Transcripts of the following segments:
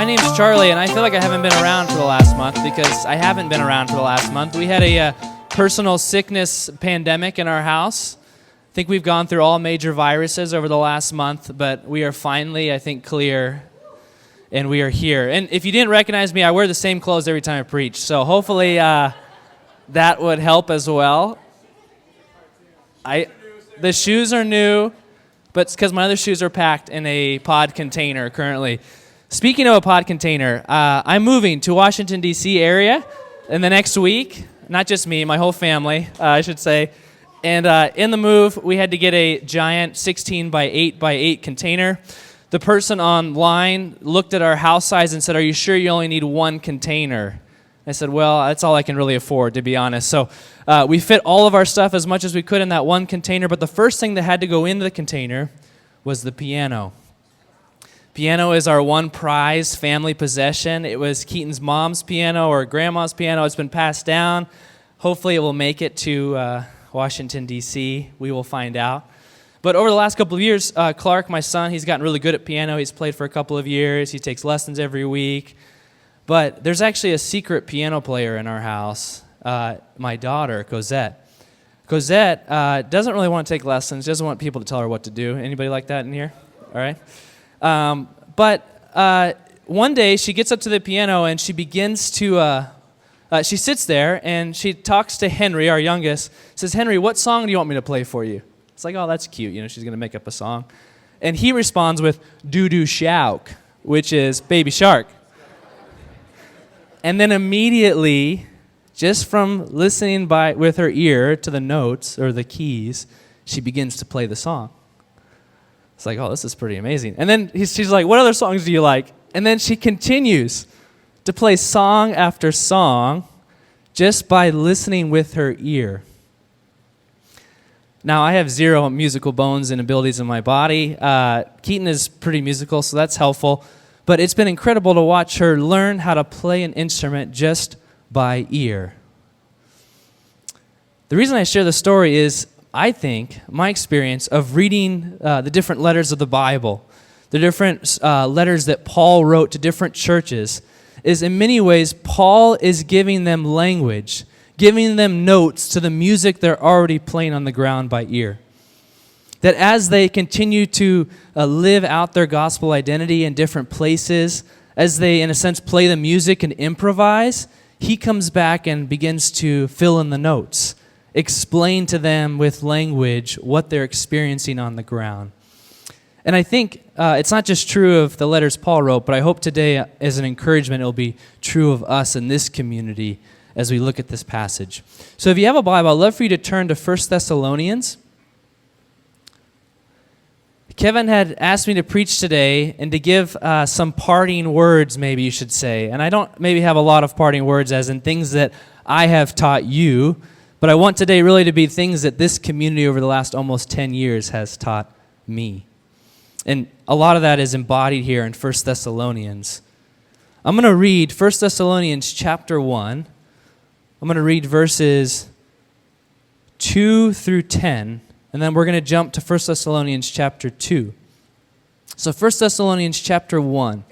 My name's Charlie, and I feel like I haven't been around for the last month because I haven't been around for the last month. We had a personal sickness pandemic in our house. I think we've gone through all major viruses over the last month, but we are finally, I think, clear, and we are here. And if you didn't recognize me, I wear the same clothes every time I preach, so hopefully that would help as well. The shoes are new, but it's because my other shoes are packed in a pod container currently. Speaking of a pod container, I'm moving to Washington, D.C. area in the next week. Not just me, my whole family, I should say. And in the move, we had to get a giant 16 by 8 by 8 container. The person online looked at our house size and said, "Are you sure you only need one container?" I said, "Well, that's all I can really afford, to be honest." So we fit all of our stuff as much as we could in that one container, but the first thing that had to go into the container was the piano. Piano is our one prized family possession. It was Keaton's mom's piano or grandma's piano. It's been passed down. Hopefully it will make it to Washington, D.C. We will find out. But over the last couple of years, Clark, my son, he's gotten really good at piano. He's played for a couple of years. He takes lessons every week. But there's actually a secret piano player in our house, my daughter, Cosette. Cosette doesn't really want to take lessons, doesn't want people to tell her what to do. Anybody like that in here? All right. But one day she gets up to the piano and she begins to, she sits there and she talks to Henry, our youngest, says, "Henry, what song do you want me to play for you?" It's like, oh, that's cute. You know, she's going to make up a song. And he responds with "Doo-doo Shouk," which is Baby Shark. And then immediately, just from listening with her ear to the notes or the keys, she begins to play the song. It's like, oh, this is pretty amazing. And then she's like, "What other songs do you like?" And then she continues to play song after song just by listening with her ear. Now, I have zero musical bones and abilities in my body. Keaton is pretty musical, so that's helpful. But it's been incredible to watch her learn how to play an instrument just by ear. The reason I share the story is, I think, my experience of reading the different letters of the Bible, the different letters that Paul wrote to different churches, is in many ways Paul is giving them language, giving them notes to the music they're already playing on the ground by ear. That as they continue to live out their gospel identity in different places, as they, in a sense, play the music and improvise, he comes back and begins to fill in the notes, explain to them with language what they're experiencing on the ground. And I think it's not just true of the letters Paul wrote, but I hope today, as an encouragement, it'll be true of us in this community as we look at this passage. So if you have a Bible, I'd love for you to turn to 1 Thessalonians. Kevin had asked me to preach today and to give some parting words, maybe you should say. And I don't maybe have a lot of parting words as in things that I have taught you, but I want today really to be things that this community over the last almost 10 years has taught me. And a lot of that is embodied here in 1 Thessalonians. I'm going to read 1 Thessalonians chapter 1. I'm going to read verses 2 through 10, and then we're going to jump to 1 Thessalonians chapter 2. So 1 Thessalonians chapter 1.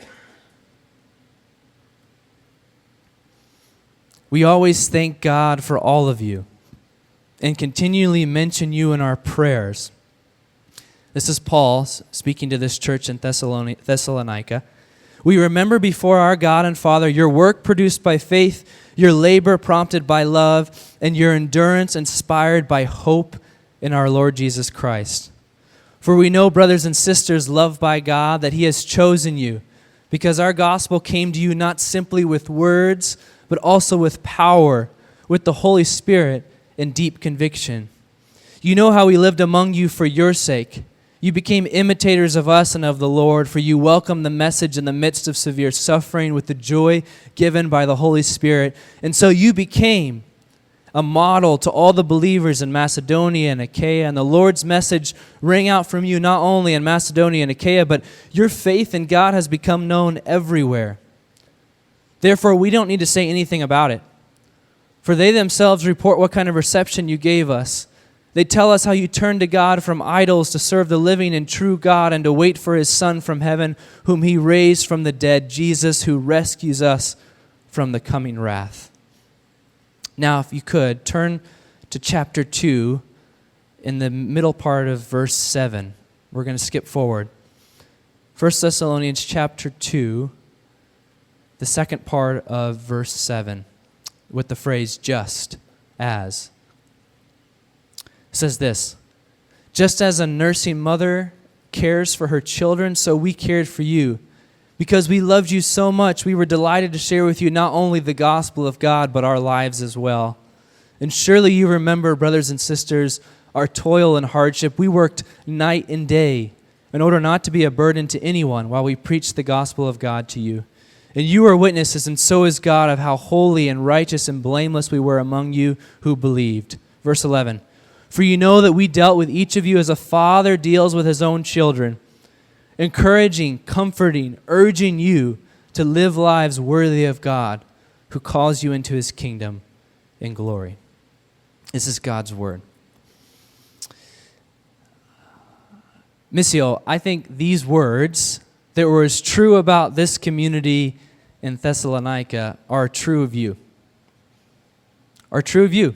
"We always thank God for all of you and continually mention you in our prayers." This is Paul speaking to this church in Thessalonica. "We remember before our God and Father your work produced by faith, your labor prompted by love, and your endurance inspired by hope in our Lord Jesus Christ. For we know, brothers and sisters loved by God, that he has chosen you, because our gospel came to you not simply with words, but also with power, with the Holy Spirit and deep conviction. You know how we lived among you for your sake. You became imitators of us and of the Lord, for you welcomed the message in the midst of severe suffering with the joy given by the Holy Spirit. And so you became a model to all the believers in Macedonia and Achaia. And the Lord's message rang out from you not only in Macedonia and Achaia, but your faith in God has become known everywhere. Therefore, we don't need to say anything about it. For they themselves report what kind of reception you gave us, They tell us how you turned to God from idols to serve the living and true God and to wait for his Son from heaven, whom he raised from the dead, Jesus, who rescues us from the coming wrath. Now, if you could, turn to chapter 2 in the middle part of verse 7. We're going to skip forward. 1 Thessalonians chapter 2, the second part of verse 7, with the phrase, just as. It says this, just as a nursing mother cares for her children, so we cared for you. Because we loved you so much, we were delighted to share with you not only the gospel of God, but our lives as well. And surely you remember, brothers and sisters, our toil and hardship. We worked night and day in order not to be a burden to anyone while we preached the gospel of God to you. And you are witnesses, and so is God, of how holy and righteous and blameless we were among you who believed. Verse 11, for you know that we dealt with each of you as a father deals with his own children, encouraging, comforting, urging you to live lives worthy of God, who calls you into his kingdom in glory. This is God's word. Missio, I think these words that were as true about this community in Thessalonica are true of you. Are true of you.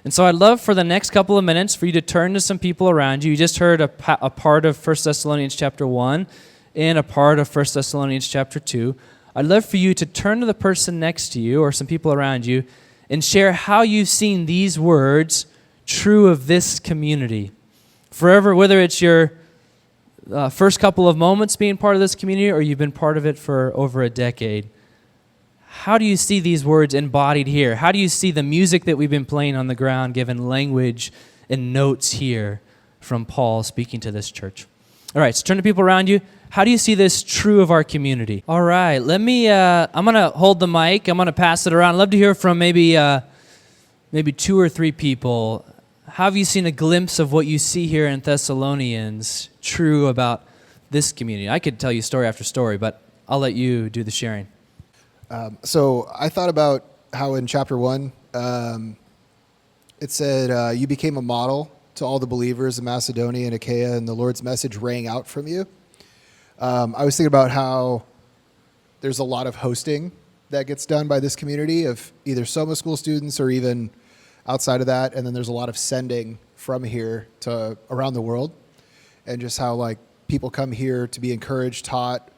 And so I'd love for the next couple of minutes for you to turn to some people around you. You just heard a part of 1 Thessalonians chapter 1 and a part of 1 Thessalonians chapter 2. I'd love for you to turn to the person next to you or some people around you and share how you've seen these words true of this community. Forever, whether it's your first couple of moments being part of this community or you've been part of it for over a decade. How do you see these words embodied here? How do you see the music that we've been playing on the ground given language and notes here from Paul speaking to this church? All right, so turn to people around you. How do you see this true of our community? All right, I'm going to hold the mic. I'm going to pass it around. I'd love to hear from maybe 2 or 3 people. How have you seen a glimpse of what you see here in Thessalonians true about this community? I could tell you story after story, but I'll let you do the sharing. So I thought about how in chapter 1, it said, you became a model to all the believers in Macedonia and Achaia, and the Lord's message rang out from you. I was thinking about how there's a lot of hosting that gets done by this community of either Soma School students or even outside of that, and then there's a lot of sending from here to around the world, and just how like people come here to be encouraged, taught,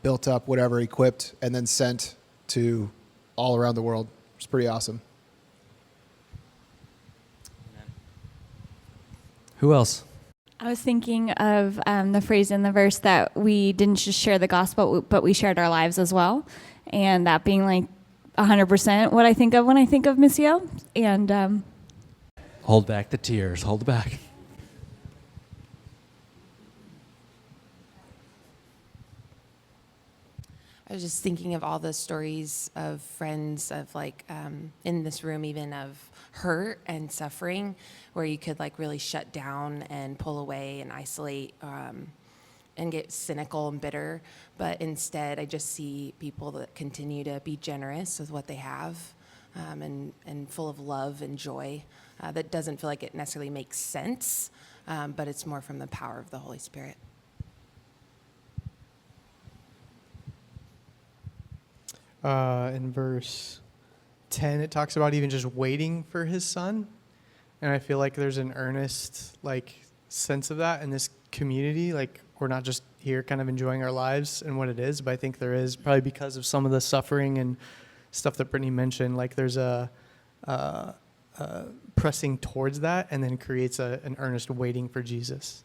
built up, whatever, equipped, and then sent to all around the world. It's pretty awesome. Who else? I was thinking of the phrase in the verse that we didn't just share the gospel, but we shared our lives as well. And that being like 100% what I think of when I think of Missio. And hold back the tears. Hold back. I was just thinking of all the stories of friends of like in this room, even of hurt and suffering, where you could like really shut down and pull away and isolate and get cynical and bitter. But instead, I just see people that continue to be generous with what they have and full of love and joy. That doesn't feel like it necessarily makes sense, but it's more from the power of the Holy Spirit. In verse 10, it talks about even just waiting for his son. And I feel like there's an earnest sense of that in this community. Like, we're not just here kind of enjoying our lives and what it is, but I think there is, probably because of some of the suffering and stuff that Brittany mentioned, like there's a pressing towards that, and then creates an earnest waiting for Jesus.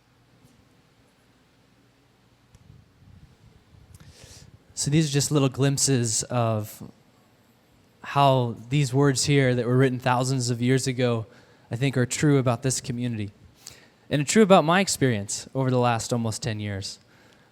So these are just little glimpses of how these words here that were written thousands of years ago, I think, are true about this community. And it's true about my experience over the last almost 10 years.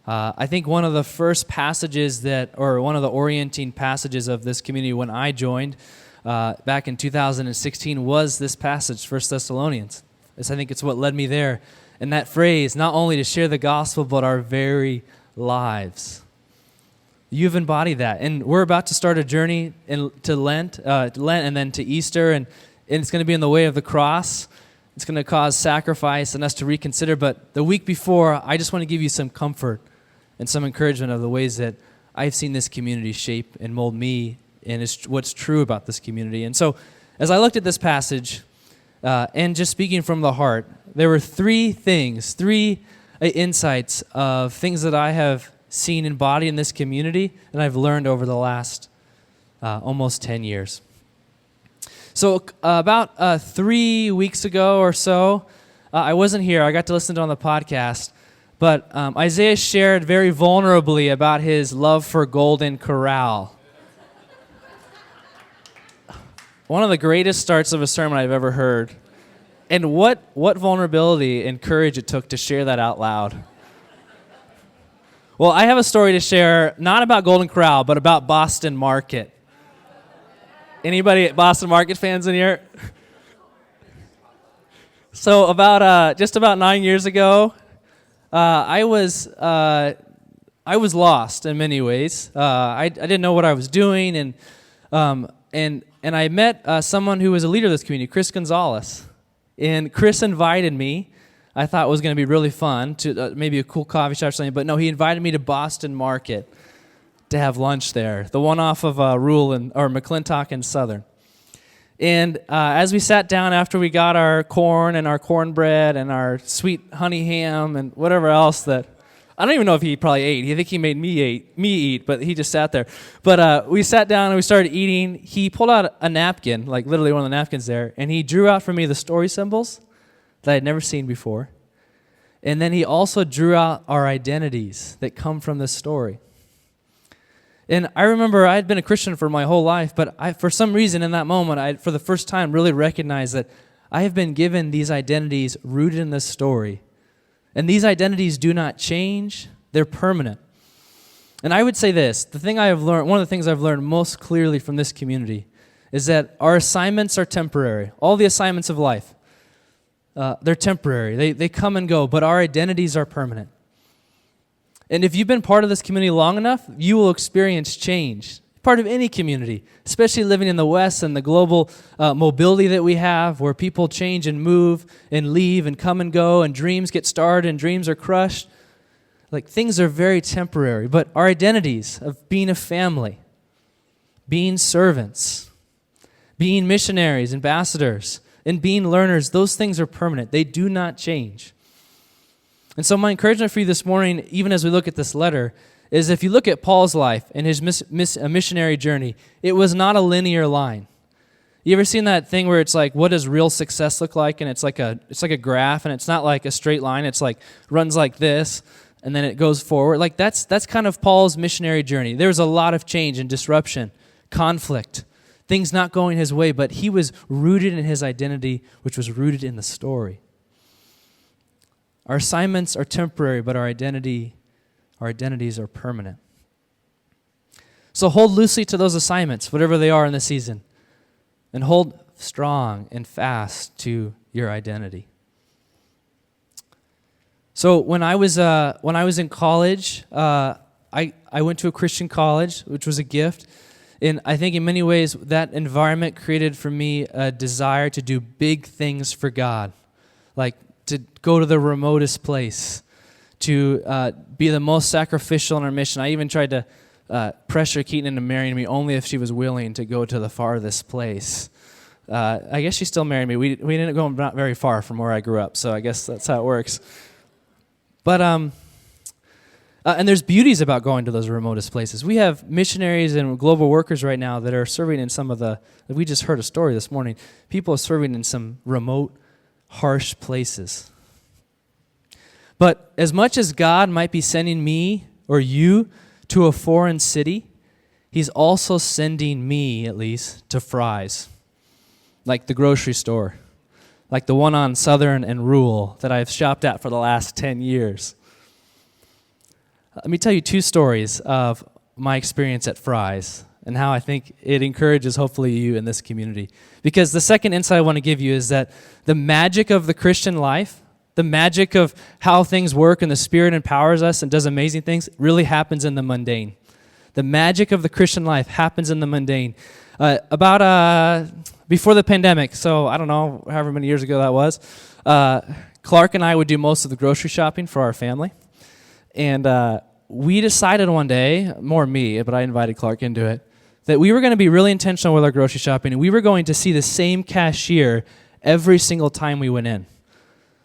I think one of the first passages one of the orienting passages of this community when I joined back in 2016 was this passage, 1 Thessalonians. I think it's what led me there. And that phrase, not only to share the gospel, but our very lives. You've embodied that. And we're about to start a journey to Lent and then to Easter, and it's going to be in the way of the cross. It's going to cause sacrifice and us to reconsider. But the week before, I just want to give you some comfort and some encouragement of the ways that I've seen this community shape and mold me and what's true about this community. And so as I looked at this passage, and just speaking from the heart, there were three insights of things that I have seen embodied in this community and I've learned over the last almost 10 years. So about 3 weeks ago or so, I wasn't here. I got to listen to it on the podcast. But Isaiah shared very vulnerably about his love for Golden Corral. One of the greatest starts of a sermon I've ever heard. And what vulnerability and courage it took to share that out loud. Well, I have a story to share, not about Golden Corral, but about Boston Market. Anybody Boston Market fans in here? So just about 9 years ago, I was lost in many ways. I didn't know what I was doing, and I met someone who was a leader of this community, Chris Gonzalez. And Chris invited me. I thought it was going to be really fun to maybe a cool coffee shop or something, but no, he invited me to Boston Market to have lunch there, the one off of McClintock and Southern. And as we sat down after we got our corn and our cornbread and our sweet honey ham and whatever else that, I don't even know if he probably ate. I think he made me eat, but he just sat there. But we sat down and we started eating. He pulled out a napkin, like literally one of the napkins there, and he drew out for me the story symbols that I had never seen before. And then he also drew out our identities that come from this story. And I remember I had been a Christian for my whole life, but for some reason in that moment, I, for the first time, really recognized that I have been given these identities rooted in this story. And these identities do not change, they're permanent. And I would say this, one of the things I've learned most clearly from this community is that our assignments are temporary. All the assignments of life, they're temporary. They come and go, but our identities are permanent. And if you've been part of this community long enough, you will experience change. Part of any community, especially living in the West and the global mobility that we have, where people change and move and leave and come and go, and dreams get started and dreams are crushed. Like, things are very temporary, but our identities of being a family, being servants, being missionaries, ambassadors, and being learners, those things are permanent. They do not change. And so my encouragement for you this morning, even as we look at this letter, is if you look at Paul's life and his missionary journey, it was not a linear line. You ever seen that thing where it's like, what does real success look like? And it's like a graph, and it's not like a straight line. It's like runs like this, and then it goes forward. Like that's kind of Paul's missionary journey. There was a lot of change and disruption, conflict, things not going his way, but he was rooted in his identity, which was rooted in the story. Our assignments are temporary, but our identities are permanent. So hold loosely to those assignments, whatever they are in this season, and hold strong and fast to your identity. So when I was in college, I went to a Christian college, which was a gift, and I think in many ways that environment created for me a desire to do big things for God, like to go to the remotest place, to be the most sacrificial in our mission. I even tried to pressure Keaton into marrying me only if she was willing to go to the farthest place. I guess she still married me. We didn't go not very far from where I grew up, so I guess that's how it works. But and there's beauties about going to those remotest places. We have missionaries and global workers right now that are serving in some of the, we just heard a story this morning, people are serving in some remote, harsh places. But as much as God might be sending me or you to a foreign city, he's also sending me, at least, to Fry's, like the grocery store, like the one on Southern and Rural that I've shopped at for the last 10 years. Let me tell you two stories of my experience at Fry's and how I think it encourages, hopefully, you in this community. Because the second insight I want to give you is that the magic of the Christian life, the magic of how things work and the Spirit empowers us and does amazing things really happens in the mundane. The magic of the Christian life happens in the mundane. Before the pandemic, so I don't know, however many years ago that was, Clark and I would do most of the grocery shopping for our family. And we decided one day, more me, but I invited Clark into it, that we were going to be really intentional with our grocery shopping, and we were going to see the same cashier every single time we went in.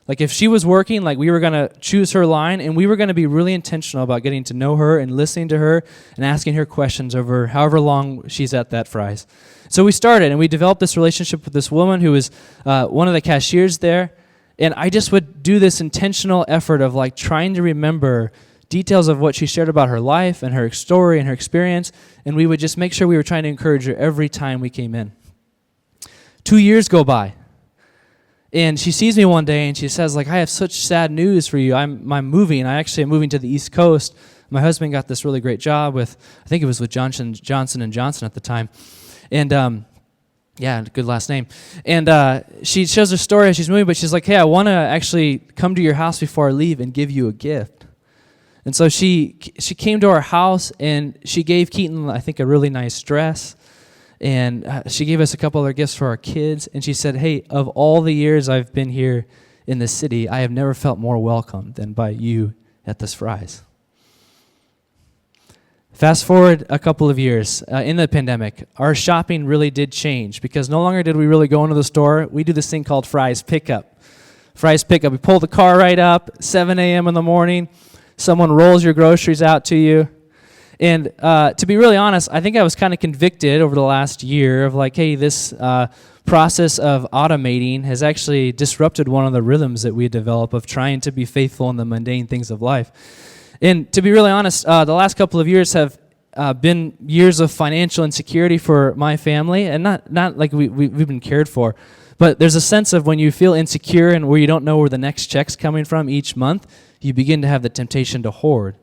Like if she was working, like we were going to choose her line, and we were going to be really intentional about getting to know her and listening to her and asking her questions over however long she's at that Fry's. So we started, and we developed this relationship with this woman who was one of the cashiers there, and I just would do this intentional effort of like trying to remember details of what she shared about her life and her story and her experience, and we would just make sure we were trying to encourage her every time we came in. 2 years go by, and she sees me one day and she says, like, I have such sad news for you. I'm moving. I actually am moving to the East Coast. My husband got this really great job with, I think it was with Johnson & Johnson at the time. And yeah, good last name. And she shows her story as she's moving, but she's like, hey, I want to actually come to your house before I leave and give you a gift. And so she came to our house, and she gave Keaton, I think, a really nice dress. And she gave us a couple other gifts for our kids. And she said, hey, of all the years I've been here in the city, I have never felt more welcome than by you at this Fry's. Fast forward a couple of years, in the pandemic, our shopping really did change because no longer did we really go into the store. We do this thing called Fry's Pickup. Fry's Pickup, we pull the car right up, 7 a.m. in the morning. Someone rolls your groceries out to you. And to be really honest, I think I was kind of convicted over the last year of like, hey, this process of automating has actually disrupted one of the rhythms that we develop of trying to be faithful in the mundane things of life. And to be really honest, the last couple of years have been years of financial insecurity for my family, and not like we've been cared for, but there's a sense of when you feel insecure and where you don't know where the next check's coming from each month, you begin to have the temptation to hoard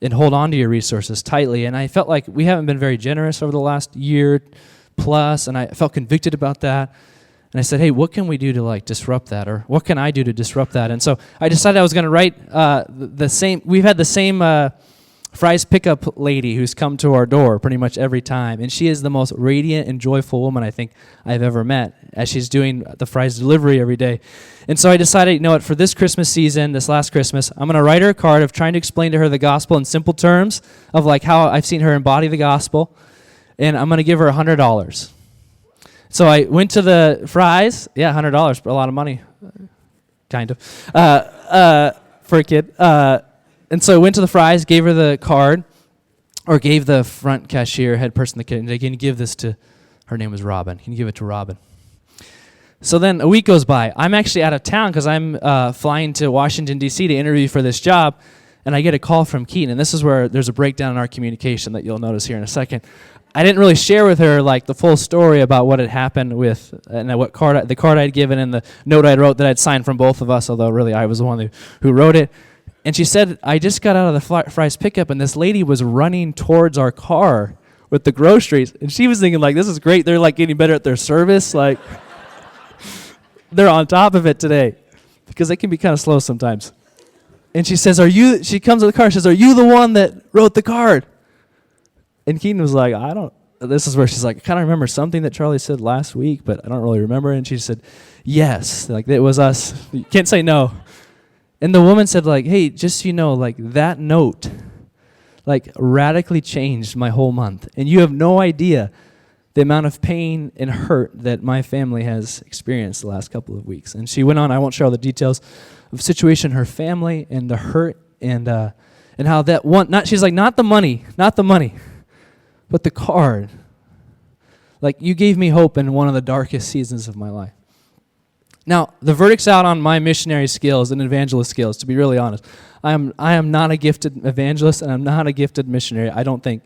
and hold on to your resources tightly. And I felt like we haven't been very generous over the last year plus, and I felt convicted about that. And I said, hey, what can we do to like disrupt that? Or what can I do to disrupt that? And so I decided I was going to write we've had the same Fry's Pickup lady who's come to our door pretty much every time. And she is the most radiant and joyful woman I think I've ever met as she's doing the Fry's delivery every day. And so I decided, you know what, for this Christmas season, this last Christmas, I'm going to write her a card of trying to explain to her the gospel in simple terms of like how I've seen her embody the gospel. And I'm going to give her $100. So I went to the Fry's, $100, but a lot of money, kind of, for a kid. And so I went to the Fry's, gave her the card, or gave the front cashier, head person, the kid, and can you give this to, her name was Robin, can you give it to Robin? So then a week goes by. I'm actually out of town because I'm flying to Washington, D.C. to interview for this job, and I get a call from Keaton, and this is where there's a breakdown in our communication that you'll notice here in a second. I didn't really share with her like the full story about what had happened with and the card I'd given and the note I wrote that I'd signed from both of us, although really I was the one who wrote it. And she said, I just got out of the Fry's Pickup, and this lady was running towards our car with the groceries. And she was thinking, like, this is great. They're, like, getting better at their service. Like, they're on top of it today because they can be kind of slow sometimes. And she says, she comes to the car and says, are you the one that wrote the card? And Keaton was like, this is where she's like, I kind of remember something that Charlie said last week, but I don't really remember. And she said, yes, like, it was us. You can't say no. And the woman said, like, hey, just so you know, like, that note, like, radically changed my whole month. And you have no idea the amount of pain and hurt that my family has experienced the last couple of weeks. And she went on, I won't share all the details of the situation, her family, and the hurt, and how that one, she's like, not the money, but the card. Like, you gave me hope in one of the darkest seasons of my life. Now, the verdict's out on my missionary skills and evangelist skills, to be really honest. I am not a gifted evangelist, and I'm not a gifted missionary, I don't think.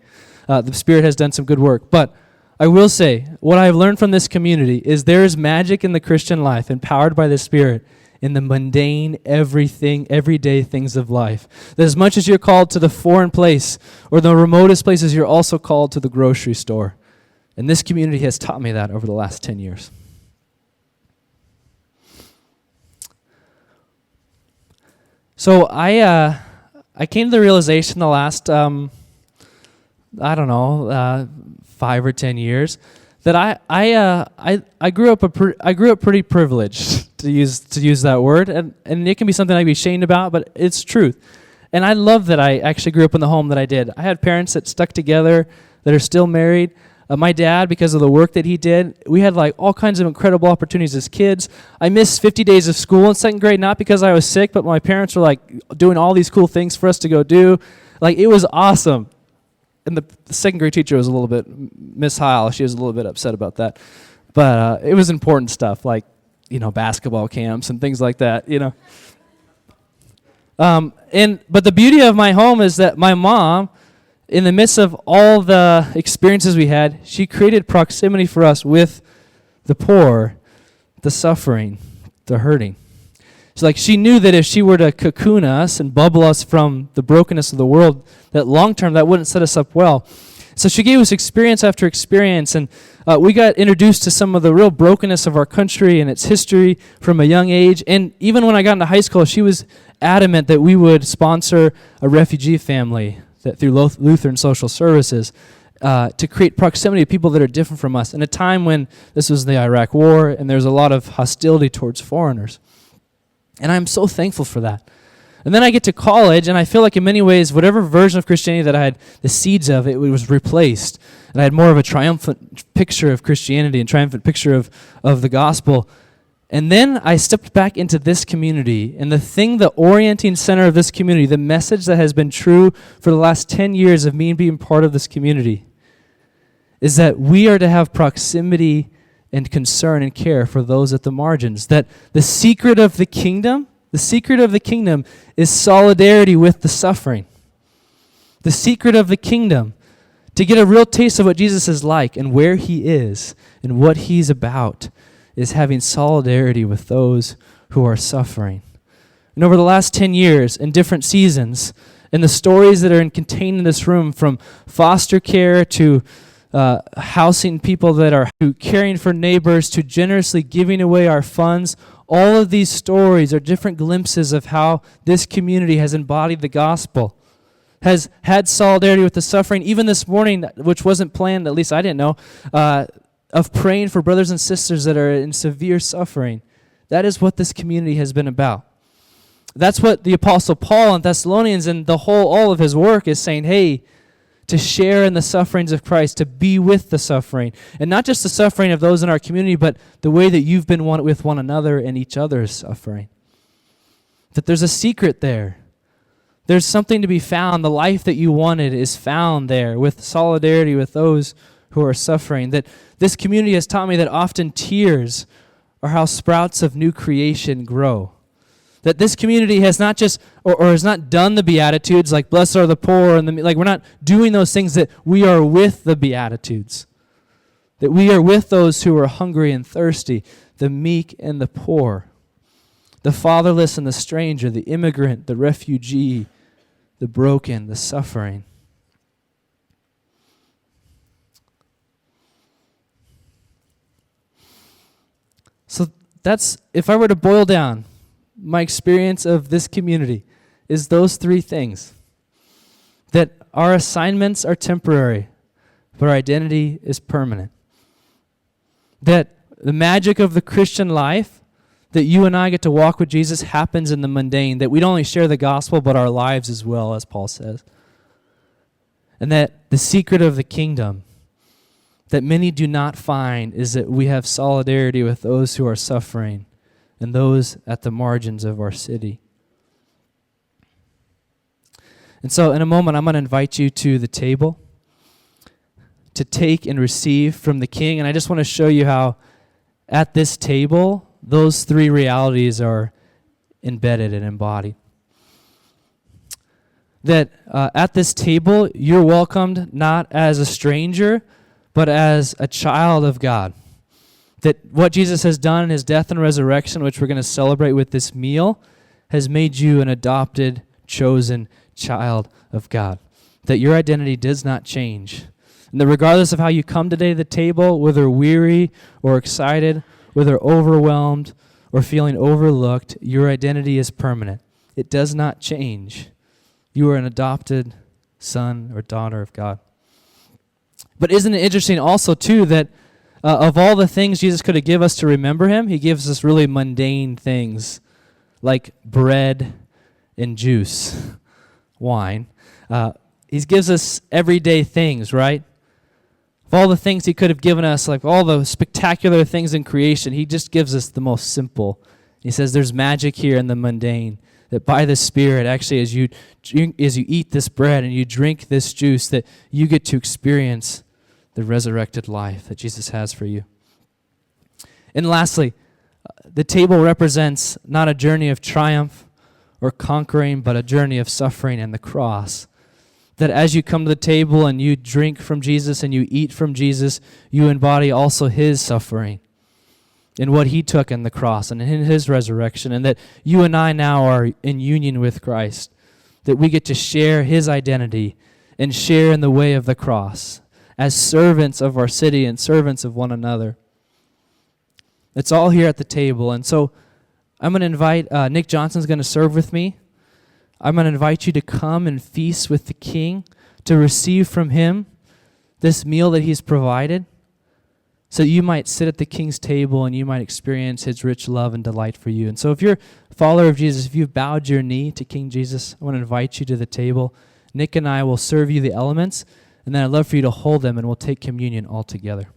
The Spirit has done some good work. But I will say, what I've learned from this community is there is magic in the Christian life, empowered by the Spirit, in the mundane, everyday things of life. That as much as you're called to the foreign place or the remotest places, you're also called to the grocery store. And this community has taught me that over the last 10 years. So I came to the realization the last, 5 or 10 years, that I grew up I grew up pretty privileged to use that word, and it can be something I'd be ashamed about, but it's truth. And I love that I actually grew up in the home that I did. I had parents that stuck together, that are still married. My dad, because of the work that he did, we had like all kinds of incredible opportunities as kids. I missed 50 days of school in second grade, not because I was sick, but my parents were like doing all these cool things for us to go do. Like, it was awesome. And the second grade teacher was a little bit, Miss Heil, she was a little bit upset about that. But it was important stuff, like, basketball camps and things like that, But the beauty of my home is that my mom, in the midst of all the experiences we had, she created proximity for us with the poor, the suffering, the hurting. It's like she knew that if she were to cocoon us and bubble us from the brokenness of the world, that long term that wouldn't set us up well. So she gave us experience after experience, and we got introduced to some of the real brokenness of our country and its history from a young age. And even when I got into high school, she was adamant that we would sponsor a refugee family that through Lutheran Social Services to create proximity to people that are different from us in a time when this was the Iraq War and there's a lot of hostility towards foreigners. And I'm so thankful for that. And then I get to college, and I feel like in many ways, whatever version of Christianity that I had the seeds of, it was replaced. And I had more of a triumphant picture of Christianity and triumphant picture of the gospel. And then I stepped back into this community, and the orienting center of this community, the message that has been true for the last 10 years of me being part of this community, is that we are to have proximity and concern and care for those at the margins. That the secret of the kingdom is solidarity with the suffering. The secret of the kingdom, to get a real taste of what Jesus is like and where he is and what he's about, is having solidarity with those who are suffering. And over the last 10 years, in different seasons, and the stories that are contained in this room, from foster care to housing people that are to caring for neighbors to generously giving away our funds, all of these stories are different glimpses of how this community has embodied the gospel, has had solidarity with the suffering. Even this morning, which wasn't planned, at least I didn't know, of praying for brothers and sisters that are in severe suffering. That is what this community has been about. That's what the Apostle Paul in Thessalonians and all of his work is saying, hey, to share in the sufferings of Christ, to be with the suffering. And not just the suffering of those in our community, but the way that you've been with one another and each other's suffering. That there's a secret there. There's something to be found. The life that you wanted is found there with solidarity with those who are suffering. That this community has taught me that often tears are how sprouts of new creation grow. That this community has not just, or has not done the Beatitudes, like blessed are the poor, and we're not doing those things, that we are with the Beatitudes. That we are with those who are hungry and thirsty, the meek and the poor, the fatherless and the stranger, the immigrant, the refugee, the broken, the suffering. So that's, if I were to boil down my experience of this community, is those three things. That our assignments are temporary, but our identity is permanent. That the magic of the Christian life, that you and I get to walk with Jesus, happens in the mundane. That we don't only share the gospel, but our lives as well, as Paul says. And that the secret of the kingdom that many do not find is that we have solidarity with those who are suffering and those at the margins of our city. And so in a moment, I'm going to invite you to the table to take and receive from the King. And I just want to show you how at this table, those three realities are embedded and embodied. That at this table, you're welcomed not as a stranger, but as a child of God. That what Jesus has done in his death and resurrection, which we're going to celebrate with this meal, has made you an adopted, chosen child of God. That your identity does not change. And that regardless of how you come today to the table, whether weary or excited, whether overwhelmed or feeling overlooked, your identity is permanent. It does not change. You are an adopted son or daughter of God. But isn't it interesting also, too, that Of all the things Jesus could have given us to remember him, he gives us really mundane things like bread and juice, wine. He gives us everyday things, right? Of all the things he could have given us, like all the spectacular things in creation, he just gives us the most simple. He says there's magic here in the mundane, that by the Spirit, actually, as you eat this bread and you drink this juice, that you get to experience the resurrected life that Jesus has for you. And lastly, the table represents not a journey of triumph or conquering, but a journey of suffering and the cross. That as you come to the table and you drink from Jesus and you eat from Jesus, you embody also his suffering and what he took in the cross and in his resurrection, and that you and I now are in union with Christ, that we get to share his identity and share in the way of the cross as servants of our city and servants of one another. It's all here at the table. And so I'm going to invite, Nick Johnson's going to serve with me. I'm going to invite you to come and feast with the King, to receive from him this meal that he's provided, so you might sit at the King's table and you might experience his rich love and delight for you. And so if you're a follower of Jesus, if you've bowed your knee to King Jesus, I want to invite you to the table. Nick and I will serve you the elements, and then I'd love for you to hold them and we'll take communion all together.